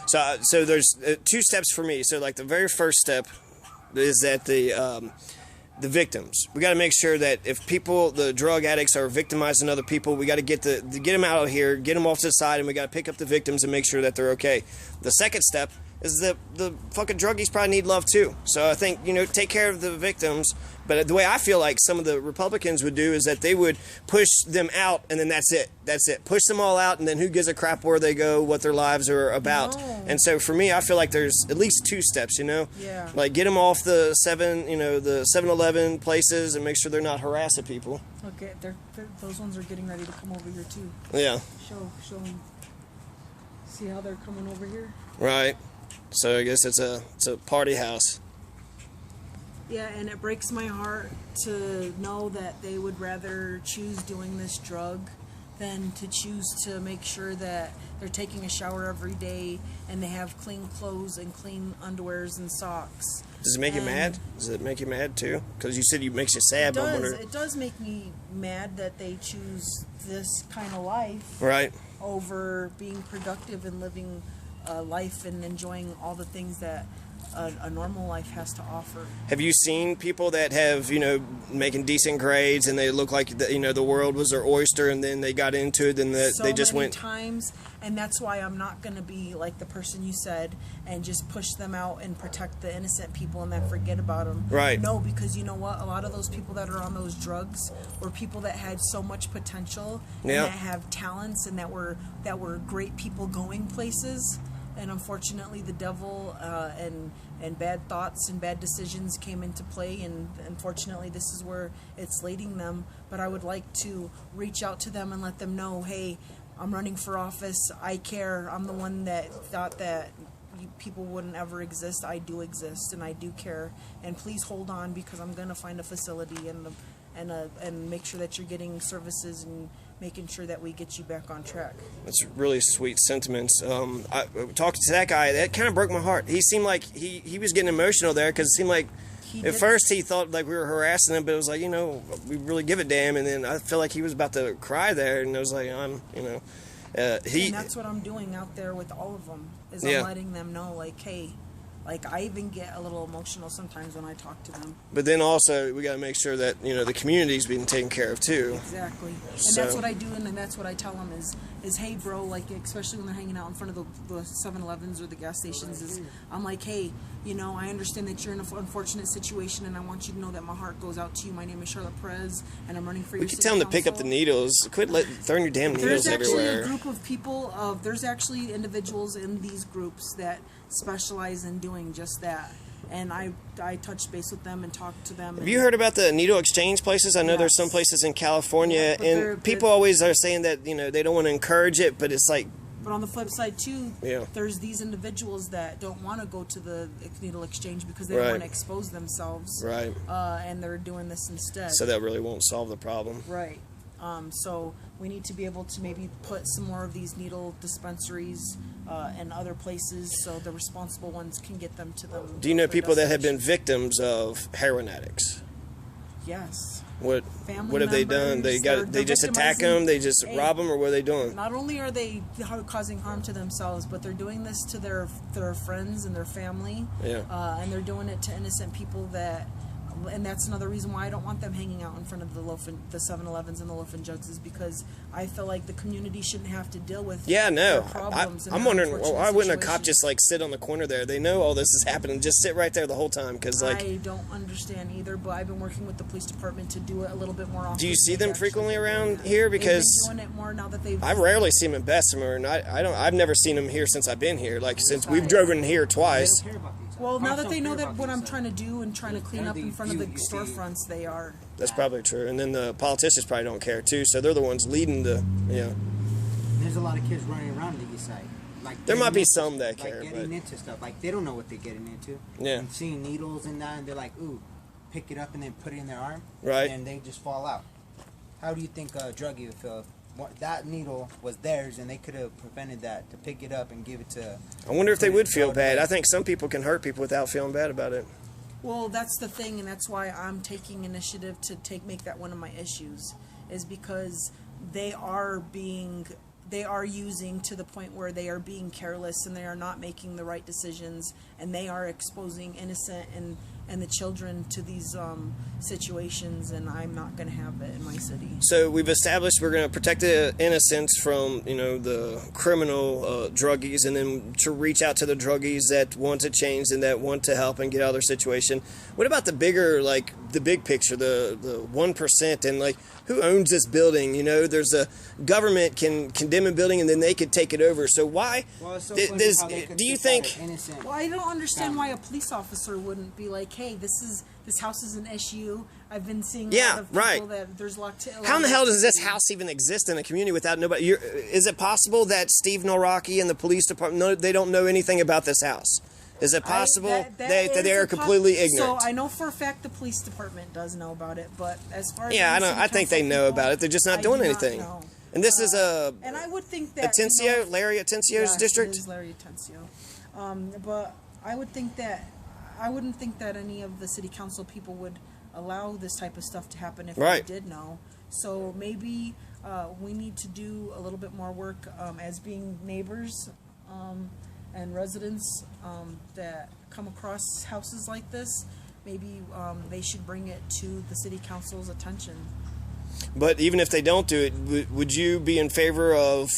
So there's two steps for me. So like the very first step is that the victims. We got to make sure that if people, the drug addicts, are victimizing other people, we got to get them out of here, get them off to the side, and we got to pick up the victims and make sure that they're okay. The second step is that the fucking druggies probably need love too. So I think, take care of the victims. But the way I feel like some of the Republicans would do is that they would push them out, and then that's it. That's it. Push them all out, and then who gives a crap where they go, what their lives are about. No. And so for me, I feel like there's at least two steps, Yeah. Like get them off the 7-Eleven places and make sure they're not harassing people. Okay, those ones are getting ready to come over here too. Yeah. Show them. See how they're coming over here? Right. So I guess it's a party house. Yeah, and it breaks my heart to know that they would rather choose doing this drug than to choose to make sure that they're taking a shower every day and they have clean clothes and clean underwears and socks. Does it make you mad? Does it make you mad too? Because you said it makes you sad. It does make me mad that they choose this kind of life, right, over being productive and living a life and enjoying all the things that a normal life has to offer. Have you seen people that have, making decent grades and they look like, the world was their oyster and then they got into it and they just went... times, and that's why I'm not going to be like the person you said and just push them out and protect the innocent people and then forget about them. Right. No, because you know what? A lot of those people that are on those drugs were people that had so much potential and that have talents and that were great people going places. And unfortunately, the devil and bad thoughts and bad decisions came into play, and unfortunately, this is where it's leading them. But I would like to reach out to them and let them know, hey, I'm running for office. I care. I'm the one that thought that people wouldn't ever exist. I do exist, and I do care. And please hold on, because I'm going to find a facility and make sure that you're getting services and making sure that we get you back on track. That's really sweet sentiments. I talking to that guy, that kind of broke my heart. He seemed like he was getting emotional there, because it seemed like at first he thought like we were harassing him, but it was like, we really give a damn. And then I feel like he was about to cry there, and I was like, and that's what I'm doing out there with all of them, is I'm letting them know, like, hey, like, I even get a little emotional sometimes when I talk to them. But then also, we got to make sure that, the community's being taken care of, too. Exactly. And that's what I do, and that's what I tell them is, hey, bro, like, especially when they're hanging out in front of the 7-Elevens or the gas stations, is I'm like, hey, I understand that you're in an unfortunate situation, and I want you to know that my heart goes out to you. My name is Charlotte Perez, and I'm running for your city council. We can tell them to pick up the needles. Quit throwing your damn needles everywhere. There's actually a group of people, there's actually individuals in these groups that specialize in doing just that. And I touched base with them and talked to them. Have you heard about the needle exchange places? I know there's some places in California, and people always are saying that, they don't want to encourage it, but it's like... But on the flip side, too, there's these individuals that don't want to go to the needle exchange because they don't want to expose themselves. Right. And they're doing this instead. So that really won't solve the problem. Right. So we need to be able to maybe put some more of these needle dispensaries in other places so the responsible ones can get them to them. Do you know people that have been victims of heroin addicts? Yes. What have they done? They just attack them? They just rob them? Or what are they doing? Not only are they causing harm to themselves, but they're doing this to their friends and their family. Yeah. And they're doing it to innocent people and that's another reason why I don't want them hanging out in front of the 7-Elevens and the loaf and jugs, is because I feel like the community shouldn't have to deal with their problems. I'm wondering, why wouldn't a cop just sit on the corner there? They know all this is happening. Just sit right there the whole time, because I don't understand either. But I've been working with the police department to do it a little bit more often. Do you see them frequently around here? Because they've been doing it more now that they've. I rarely see them in Bessemer, and I've never seen them here since I've been here. Like since we've driven here twice. Well, now that they know that what I'm trying to do and trying to clean up in front of the storefronts, they are. That's probably true. And then the politicians probably don't care, too, so they're the ones leading the, There's a lot of kids running around the east side. There might be some that care, but... getting into stuff. Like, they don't know what they're getting into. Yeah. And seeing needles and that, and they're like, ooh, pick it up and then put it in their arm. Right. And they just fall out. How do you think a druggie would feel if that needle was theirs and they could have prevented that, to pick it up and give it to... I wonder if they would feel bad. I think some people can hurt people without feeling bad about it. Well, that's the thing, and that's why I'm taking initiative to make that one of my issues, is because they are being they are using to the point where they are being careless and they are not making the right decisions, and they are exposing innocent and the children to these situations, and I'm not going to have it in my city. So we've established we're going to protect the innocents from, you know, the criminal druggies, and then to reach out to the druggies that want to change and that want to help and get out of their situation. What about the bigger, like the big picture, the 1%, and like who owns this building? You know, there's a government can condemn a building and then they could take it over. So why? Well, it's so do funny how they could you kick out think? an innocent Well, I don't understand family. why a police officer wouldn't be like, "Hey, this house is an issue. I've been seeing a Yeah, lot of people right. that there's a lot How in the hell does this house even exist in a community without nobody? Is it possible that Steve Noraki and the police department, they don't know anything about this house? Is it possible that they are completely ignorant? So I know for a fact the police department does know about it, but as far as Yeah, the I think they city know council about it. They're just not I doing do anything. know. And this is And I would think that Atencio, Larry Atencio's yes, district? It is Larry Atencio. But I would think that I wouldn't think that any of the city council people would allow this type of stuff to happen if Right. they did know. So maybe we need to do a little bit more work as being neighbors and residents that come across houses like this. Maybe they should bring it to the city council's attention. But even if they don't do it, would you be in favor of?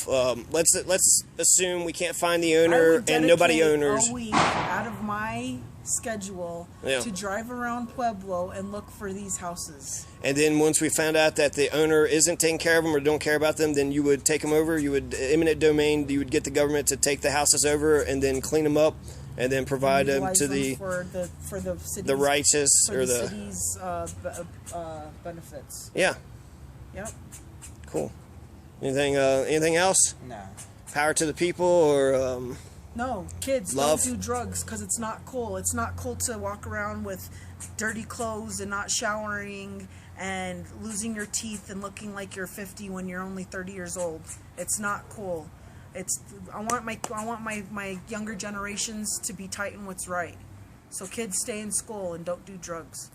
Let's assume we can't find the I owner would and nobody dedicate owners. a week out of my schedule Yeah. to drive around Pueblo and look for these houses. And then once we found out that the owner isn't taking care of them or don't care about them, then you would take them over. You would eminent domain. You would get the government to take the houses over and then clean them up and then provide them Utilize to them for the city's, the righteous for or the city's benefits. Yeah, Yep. cool. Anything else? Nah. Power to the people or No, kids, Love. don't do drugs because it's not cool. It's not cool to walk around with dirty clothes and not showering and losing your teeth and looking like you're 50 when you're only 30 years old. It's not cool. I want my younger generations to be tight in what's right. So kids, stay in school and don't do drugs.